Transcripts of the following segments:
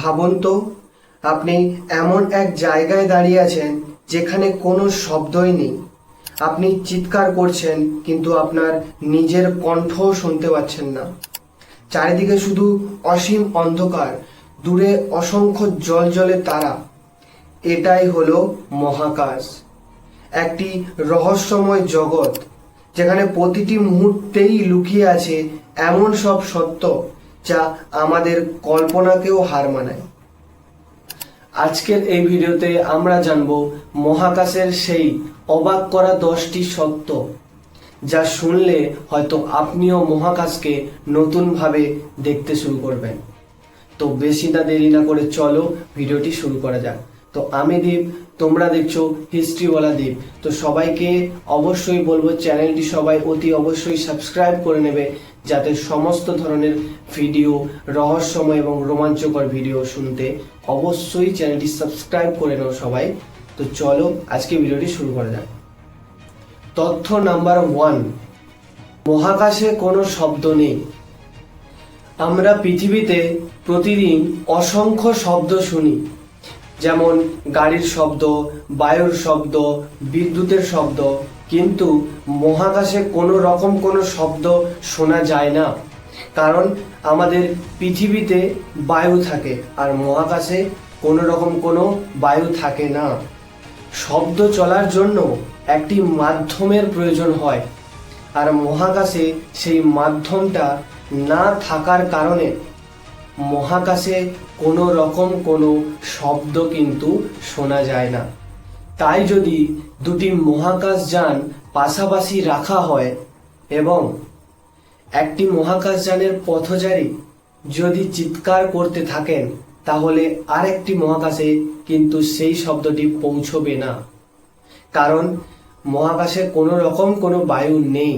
ভাবুন তো, আপনি এমন এক জায়গায় দাঁড়িয়ে আছেন যেখানে কোনো শব্দই নেই। আপনি চিৎকার করছেন কিন্তু আপনার নিজের কণ্ঠও শুনতে পাচ্ছেন না। চারিদিকে শুধু অসীম অন্ধকার, দূরে অসংখ্য জ্বলজ্বলে তারা। এটাই হলো মহাকাশ, একটি রহস্যময় জগৎ যেখানে প্রতিটি মুহূর্তেই লুকিয়ে আছে এমন সব সত্য যা আমাদের কল্পনাকেও হার মানায়। আজকের এই ভিডিওতে আমরা জানব মহাকাশের সেই অবাক করা 10টি সত্য যা শুনলে হয়তো আপনিও মহাকাশকে নতুনভাবে দেখতে শুরু করবেন। তো বেশি না দেরি না করে চলো ভিডিওটি শুরু করা যাক। তো আমি দীপ, তোমরা দেখছো হিস্ট্রিওয়ালা দীপ। তো সবাইকে অবশ্যই বলবো চ্যানেলটি সবাই অতি অবশ্যই সাবস্ক্রাইব করে নেবে, যাতে সমস্ত ধরনের ভিডিও, রহস্যময় এবং রোমাঞ্চকর ভিডিও শুনতে অবশ্যই চ্যানেলটি সাবস্ক্রাইব করে নাও সবাই। তো চলো আজকে ভিডিওটি শুরু করা যাক। তথ্য নাম্বার 1, মহাকাশে কোনো শব্দ নেই। আমরা পৃথিবীতে প্রতিদিন অসংখ্য শব্দ শুনি, যেমন গাড়ির শব্দ, বায়ুর শব্দ, বিদ্যুতের শব্দ, কিন্তু মহাকাশে কোনো রকম কোনো শব্দ শোনা যায় না। কারণ আমাদের পৃথিবীতে বায়ু থাকে আর মহাকাশে কোনো রকম কোনো বায়ু থাকে না। শব্দ চলার জন্য একটি মাধ্যমের প্রয়োজন হয়, আর মহাকাশে সেই মাধ্যমটা না থাকার কারণে মহাকাশে কোনো রকম কোনো শব্দ কিন্তু শোনা যায় না। তাই যদি দুটি মহাকাশযান পাশাপাশি রাখা হয় এবং একটি মহাকাশযানের পথচারী যদি চিৎকার করতে থাকেন, তাহলে আরেকটি মহাকাশে কিন্তু সেই শব্দটি পৌঁছবে না। কারণ মহাকাশে কোনো রকম কোনো বায়ু নেই,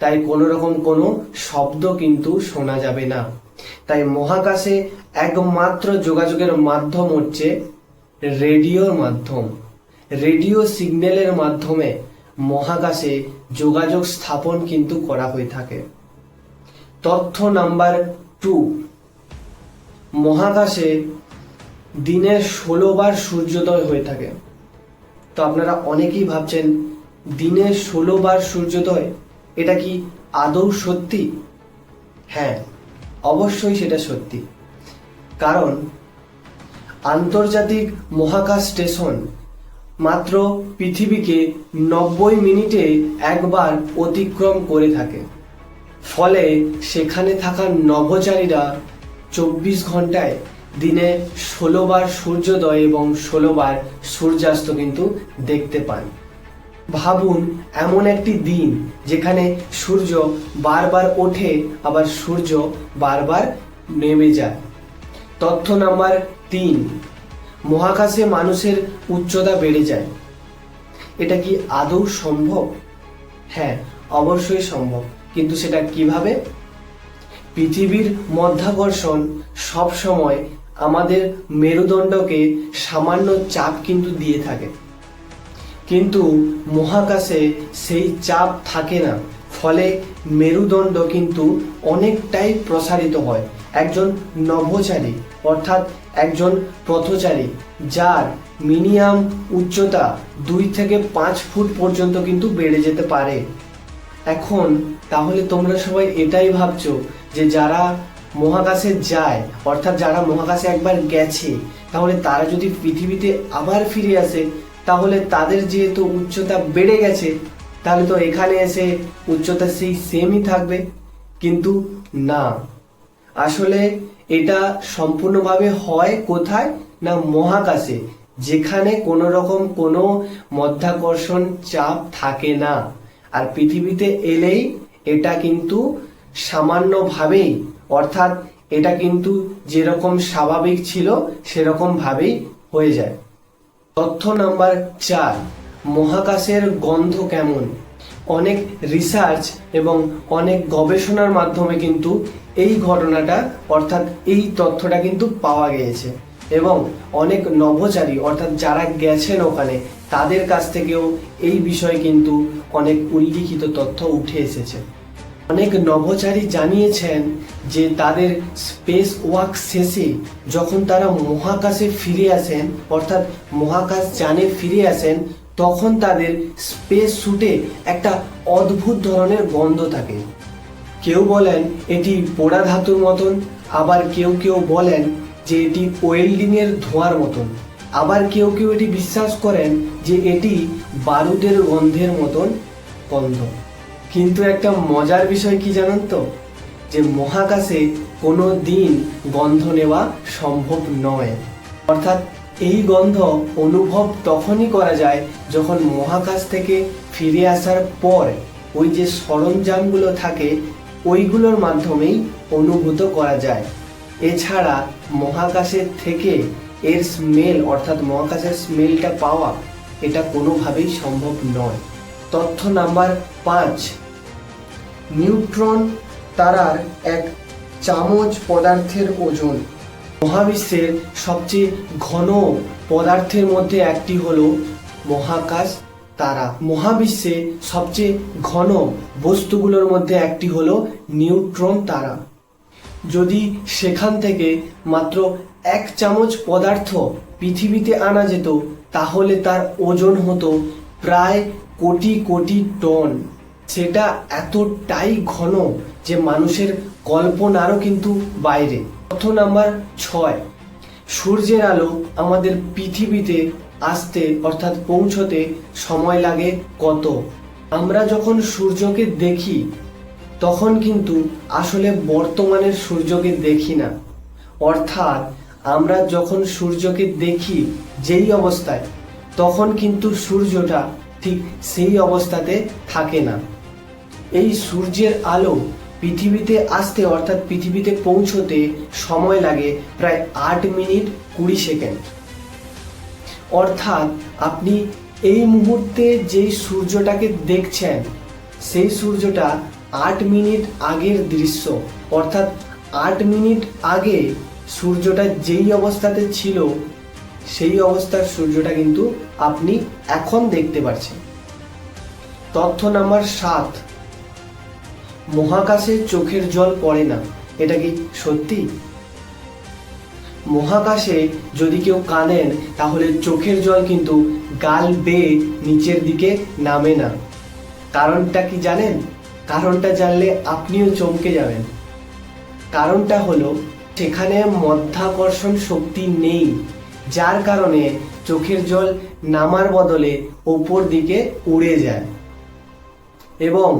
তাই কোনো রকম কোনো শব্দ কিন্তু শোনা যাবে না। তাই মহাকাশে একমাত্র যোগাযোগের মাধ্যম হচ্ছে রেডিওর মাধ্যম। রেডিও সিগন্যালের মাধ্যমে মহাকাশে যোগাযোগ স্থাপন কিন্তু করা হয়ে থাকে। তথ্য নাম্বার 2, মহাকাশে দিনে 16 বার সূর্যোদয় হয়ে থাকে। তো আপনারা অনেকেই ভাবছেন দিনে 16 বার সূর্যোদয়, এটা কি আদৌ সত্যি? হ্যাঁ, অবশ্যই সেটা সত্যি। কারণ আন্তর্জাতিক মহাকাশ স্টেশন মাত্র পৃথিবীকে 90 মিনিটে একবার অতিক্রম করে থাকে। ফলে সেখানে থাকা নভোচারীরা 24 ঘন্টায় দিনে 16 বার সূর্যোদয় এবং 16 বার সূর্যাস্ত কিন্তু দেখতে পান। ভাবুন, এমন একটি দিন যেখানে সূর্য বারবার ওঠে আবার সূর্য বারবার নেমে যায়। তথ্য নাম্বার 3, মহাকাশে মানুষের উচ্চতা বেড়ে যায়। এটা কি আদৌ সম্ভব? হ্যাঁ, অবশ্যই সম্ভব, কিন্তু সেটা কিভাবে? পৃথিবীর মধ্যাকর্ষণ সব সময় আমাদের মেরুদণ্ডকে সামান্য চাপ কিন্তু দিয়ে থাকে, কিন্তু মহাকাশে সেই চাপ থাকে না। ফলে মেরুদণ্ড কিন্তু অনেকটাই প্রসারিত হয়। একজন নভোচারী অর্থাৎ একজন পথচারী যার মিনিমাম উচ্চতা 2 থেকে 5 ফুট পর্যন্ত কিন্তু বেড়ে যেতে পারে। এখন তাহলে তোমরা সবাই এটাই ভাবছো যে যারা মহাকাশে যায়, অর্থাৎ যারা মহাকাশে একবার গেছে, তাহলে তারা যদি পৃথিবীতে আবার ফিরে আসে, তাহলে তাদের যেহেতু উচ্চতা বেড়ে গেছে, তাহলে তো এখানে এসে উচ্চতা সেই সেমই থাকবে। কিন্তু না, আসলে এটা সম্পূর্ণভাবে হয় কোথায় না মহাকাশে, যেখানে কোনো রকম কোনো মাধ্যাকর্ষণ চাপ থাকে না। আর পৃথিবীতে এলেই এটা কিন্তু সামান্যভাবেই, অর্থাৎ এটা কিন্তু যেরকম স্বাভাবিক ছিল সেরকম ভাবেই হয়ে যায়। তথ্য নাম্বার 4, মহাকাশের গন্ধ কেমন? অনেক রিসার্চ এবং অনেক গবেষণার মাধ্যমে কিন্তু এই ঘটনাটা অর্থাৎ এই তথ্যটা কিন্তু পাওয়া গিয়েছে, এবং অনেক নভোচারী অর্থাৎ যারা গেছেন ওখানে তাদের কাছ থেকেও এই বিষয়ে কিন্তু অনেক উল্লিখিত তথ্য উঠে এসেছে। অনেক নভোচারী জানিয়েছেন যে তাদের স্পেস ওয়াক শেষে যখন তারা মহাকাশে ফিরে আসেন, অর্থাৎ মহাকাশ যানে ফিরে আসেন, তখন তাদের স্পেস স্যুটে একটা অদ্ভুত ধরনের গন্ধ থাকে। কেউ বলেন এটি পোড়া ধাতুর মতন, আবার কেউ কেউ বলেন যে এটি ওয়েল্ডিংয়ের ধোঁয়ার মতন, আবার কেউ কেউ এটি বিশ্বাস করেন যে এটি বারুদের গন্ধের মতন গন্ধ। কিন্তু একটা মজার বিষয় কি জানেন তো, যে মহাকাশে কোনো দিন গন্ধ নেওয়া সম্ভব নয়। অর্থাৎ এই গন্ধ অনুভব তখনই করা যায় যখন মহাকাশ থেকে ফিরে আসার পর ওই যে সরঞ্জামগুলো থাকে ওইগুলোর মাধ্যমেই অনুভূত করা যায়। এছাড়া মহাকাশের থেকে এর স্মেল, অর্থাৎ মহাকাশের স্মেলটা পাওয়া, এটা কোনোভাবেই সম্ভব নয়। তথ্য নাম্বার 5, নিউট্রন তারার এক চামচ পদার্থের ওজন। মহাবিশ্বের সবচেয়ে ঘন পদার্থের মধ্যে একটি হলো মহাকাশ তারা। মহাবিশ্বে সবচেয়ে ঘন বস্তুগুলোর মধ্যে একটি হলো নিউট্রন তারা। যদি সেখান থেকে মাত্র 1 চামচ পদার্থ পৃথিবীতে আনা যেত, তাহলে তার ওজন হতো প্রায় কোটি কোটি টন। সেটা এতটাই ঘন যে মানুষের কল্পনারও কিন্তু বাইরে। তথ্য নাম্বার 6, সূর্যের আলো আমাদের পৃথিবীতে আসতে, অর্থাৎ পৌঁছতে সময় লাগে কত? আমরা যখন সূর্যকে দেখি তখন কিন্তু আসলে বর্তমানের সূর্যকে দেখি না। অর্থাৎ আমরা যখন সূর্যকে দেখি যেই অবস্থায়, তখন কিন্তু সূর্যটা ঠিক সেই অবস্থাতে থাকে না। এই সূর্যের আলো পৃথিবীতে আসতে, অর্থাৎ পৃথিবীতে পৌঁছতে সময় লাগে প্রায় 8 মিনিট 20 সেকেন্ড। অর্থাৎ আপনি এই মুহূর্তে যেই সূর্যটাকে দেখছেন সেই সূর্যটা 8 মিনিট আগের দৃশ্য। অর্থাৎ 8 মিনিট আগে সূর্যটা যেই অবস্থাতে ছিল সেই অবস্থার সূর্যটা কিন্তু আপনি এখন দেখতে পাচ্ছেন। তথ্য নাম্বার 7, মহাকাশে চোখের জল পড়ে না। এটা কি সত্যি? মহাকাশে যদি কেউ কাঁদেন তাহলে চোখের জল কিন্তু গাল বেয়ে নিচের দিকে নামে না। কারণটা কি জানেন? কারণটা জানলে আপনিও চমকে যাবেন। কারণটা হলো সেখানে মাধ্যাকর্ষণ শক্তি নেই, যার কারণে চোখের জল নামার বদলে ওপর দিকে উড়ে যায় এবং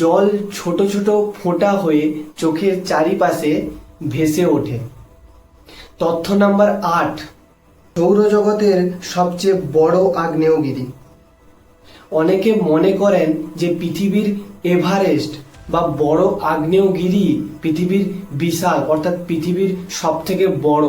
জল ছোট ছোট ফোঁটা হয়ে চোখের চারিপাশে ভেসে ওঠে। তথ্য নাম্বার 8, সৌরজগতের সবচেয়ে বড় আগ্নেয়গিরি। অনেকে মনে করেন যে পৃথিবীর এভারেস্ট বা বড় আগ্নেয়গিরি পৃথিবীর বিশাল, অর্থাৎ পৃথিবীর সব থেকে বড়।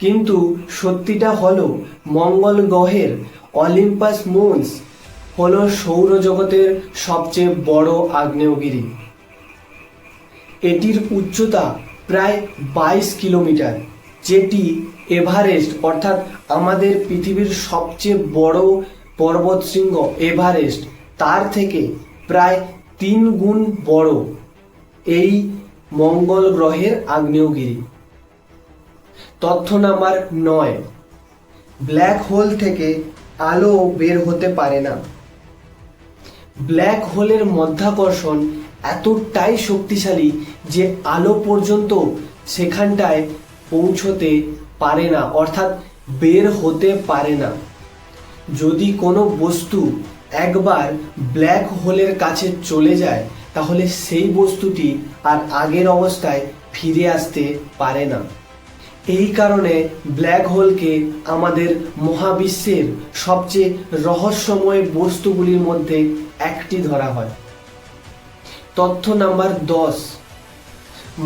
কিন্তু সত্যিটা হলো মঙ্গল গ্রহের অলিম্পাস মন্স হলো সৌরজগতের সবচেয়ে বড় আগ্নেয়গিরি। এটির উচ্চতা প্রায় 22 কিলোমিটার, যেটি এভারেস্ট, অর্থাৎ আমাদের পৃথিবীর সবচেয়ে বড় পর্বতশৃঙ্গ এভারেস্ট, তার থেকে প্রায় 3 গুণ বড় এই মঙ্গল গ্রহের আগ্নেয়গিরি। তথ্য নাম্বার 9, ব্ল্যাক হোল থেকে আলো বের হতে পারে না। ব্ল্যাক হোলের মাধ্যাকর্ষণ এতটাই শক্তিশালী যে আলো পর্যন্ত সেখানটায় পৌঁছতে পারে না, অর্থাৎ বের হতে পারে না। যদি কোনো বস্তু একবার ব্ল্যাক হোলের কাছে চলে যায় তাহলে সেই বস্তুটি আর আগের অবস্থায় ফিরে আসতে পারে না। এই কারণে ব্ল্যাক হোলকে আমাদের মহাবিশ্বের সবচেয়ে রহস্যময় বস্তুগুলির মধ্যে একটি ধরা হয়। তথ্য নাম্বার 10,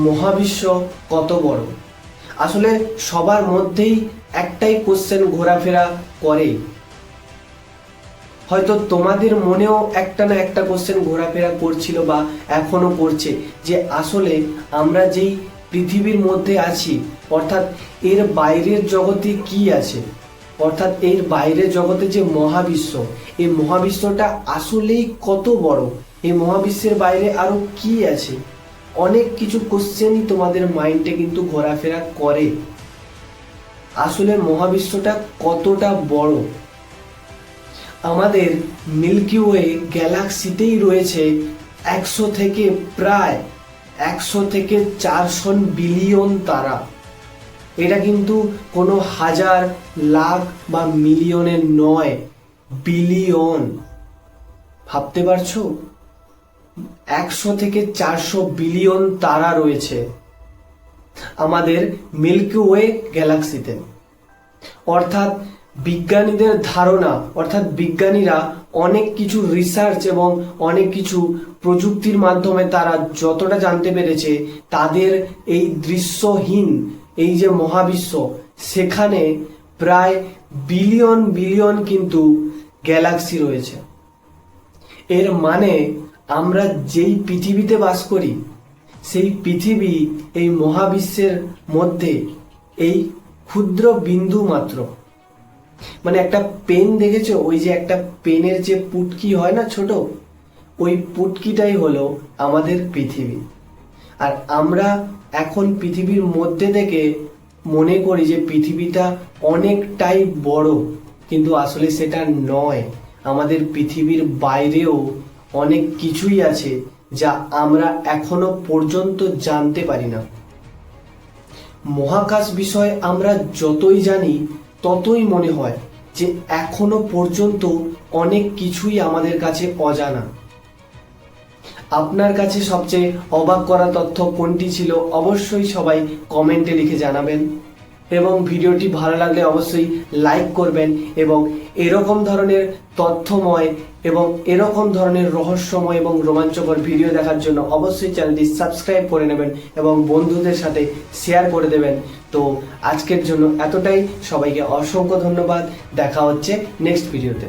মহাবিশ্ব কত বড়? আসলে সবার মধ্যেই একটাই কোশ্চেন ঘোরাফেরা করে। হয়তো তোমাদের মনেও একটা না একটা কোশ্চেন ঘোরাফেরা করছিল বা এখনো করছে, যে আসলে আমরা যেই পৃথিবীর মধ্যে আছি, অর্থাৎ এর বাইরের জগতে কি আছে, অর্থাৎ এর বাইরের জগতে যে মহাবিশ্ব, এই মহাবিশ্বটা আসলেই কত বড়, এই মহাবিশ্বের বাইরে আরো কি আছে, অনেক কিছু কোশ্চেনই তোমাদের মাইন্ডে কিন্তু ঘোরাফেরা করে। আসলে মহাবিশ্বটা কতটা বড়। আমাদের মিল্কি ওয়ে গ্যালাক্সিতেই রয়েছে 100 থেকে প্রায় 100 থেকে 400 বিলিয়ন তারা। এটা কিন্তু কোনো হাজার, লাখ বা মিলিয়নের নয়, বিলিয়ন। ভাবতে পারছো? 100 থেকে 400 বিলিয়ন তারা রয়েছে আমাদের মিল্কি ওয়ে গ্যালাক্সিতে। অর্থাৎ বিজ্ঞানীদের ধারণা, অর্থাৎ বিজ্ঞানীরা অনেক কিছু রিসার্চ এবং অনেক কিছু প্রযুক্তির মাধ্যমে তারা যতটা জানতে পেরেছে, তাদের এই দৃশ্যহীন এই যে মহাবিশ্ব, সেখানে প্রায় বিলিয়ন বিলিয়ন কিন্তু গ্যালাক্সি রয়েছে। এর মানে আমরা যেই পৃথিবীতে বাস করি, সেই পৃথিবী এই মহাবিশ্বের মধ্যে এই ক্ষুদ্র বিন্দু মাত্র। মানে একটা পেন দেখেছো, ওই যে একটা পেনের যে পুটকি হয় না ছোট, ওই পুটকিটাই হলো আমাদের পৃথিবী। আর আমরা এখন পৃথিবীর মধ্যে থেকে মনে করি যে পৃথিবীটা অনেকটাই বড়, কিন্তু আসলে সেটা নয়। আমাদের পৃথিবীর বাইরেও অনেক কিছুই আছে যা আমরা এখনো পর্যন্ত জানতে পারি না। মহাকাশ বিষয়ে আমরা যতই জানি, ততই মনে হয় যে এখনো পর্যন্ত অনেক কিছুই আমাদের কাছে অজানা। আপনার কাছে সবচেয়ে অবাক করা তথ্য কোনটি ছিল, অবশ্যই সবাই কমেন্টে লিখে জানাবেন। এবং ভিডিওটি ভালো লাগলে অবশ্যই লাইক করবেন, এবং এরকম ধরনের তথ্যময় এবং এরকম ধরনের রহস্যময় এবং রোমাঞ্চকর ভিডিও দেখার জন্য অবশ্যই চ্যানেলটি সাবস্ক্রাইব করে নেবেন এবং বন্ধুদের সাথে শেয়ার করে দেবেন। তো আজকের জন্য এতটাই, সবাইকে অসংখ্য ধন্যবাদ। দেখা হচ্ছে নেক্সট ভিডিওতে।